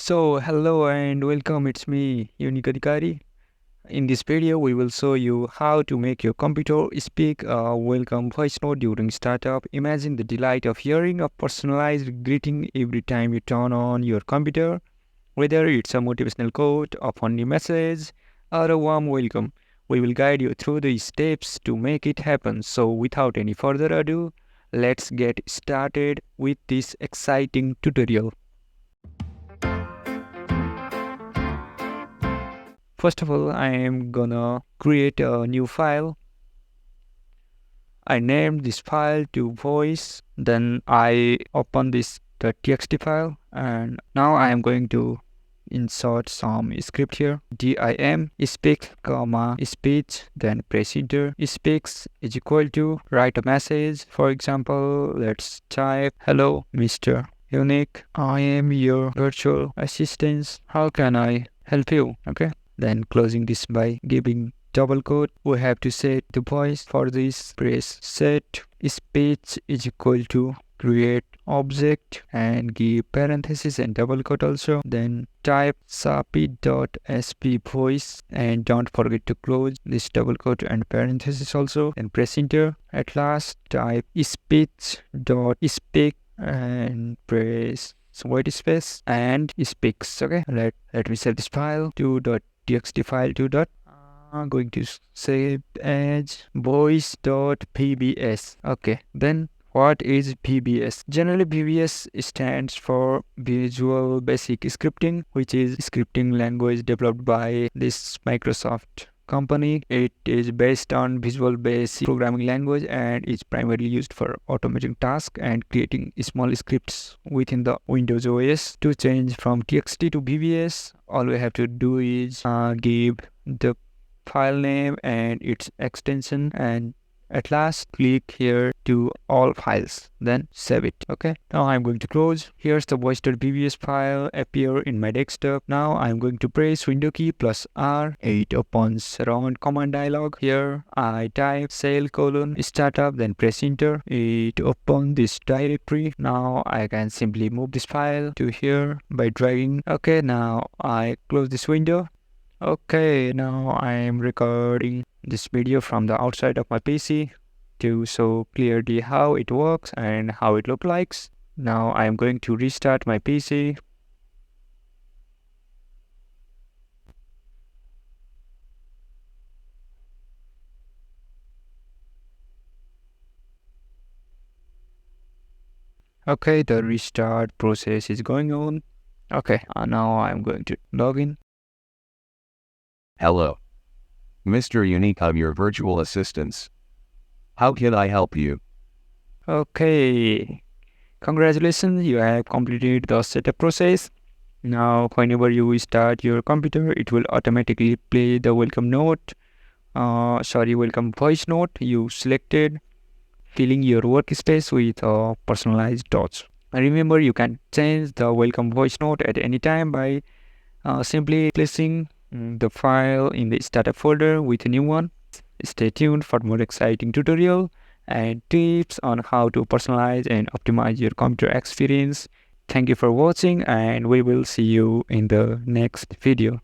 So, hello and welcome. It's me, Adhikari. In this video, we will show you how to make your computer speak a welcome voice note during startup. Imagine the delight of hearing a personalized greeting every time you turn on your computer, whether it's a motivational quote, a funny message, or a warm welcome. We will guide you through the steps to make it happen. So, without any further ado, let's get started with this exciting tutorial. First of all, I am gonna create a new file. I named this file to voice. Then I open this .txt file, and now I am going to insert some script here. dim speak comma speech, then press enter. Speaks is equal to write a message. For example, let's type hello Mr. Unique, I am your virtual assistant. How can I help you? Okay. Then closing this by giving double quote. We have to set the voice. For this, press set speech is equal to create object and give parenthesis and double quote also. Then type sapi.sp voice and don't forget to close this double quote and parenthesis also. Then press enter. At last type speech.speak and press white space and speaks. Okay, let me save this file to .txt file to I'm going to save as voice.pbs. Okay, then what is VBS? Generally, VBS stands for Visual Basic Scripting, which is scripting language developed by this Microsoft company. It is based on Visual Basic programming language and is primarily used for automating tasks and creating small scripts within the Windows OS. To change from TXT to VBS, all we have to do is give the file name and its extension, and at last click here to all files, then save it. Okay, now I'm going to close. Here's the voice.pbs file appear in my desktop. Now I'm going to press window key plus R. It opens run command dialog. Here I type cell colon startup, then press enter. It opens this directory. Now I can simply move this file to here by dragging. Okay, now I close this window. Okay, now I am recording this video from the outside of my PC to show clearly how it works and how it looks like. Now I am going to restart my PC. Okay, the restart process is going on. Okay, now I'm going to log in. Hello. Mr. Unique, I'm your virtual assistant. How can I help you? Okay, congratulations, you have completed the setup process. Now, whenever you start your computer, it will automatically play the welcome voice note you selected, filling your workspace with personalized dots. Remember, you can change the welcome voice note at any time by simply placing the file in the startup folder with a new one. Stay tuned for more exciting tutorial and tips on how to personalize and optimize your computer experience. Thank you for watching, and we will see you in the next video.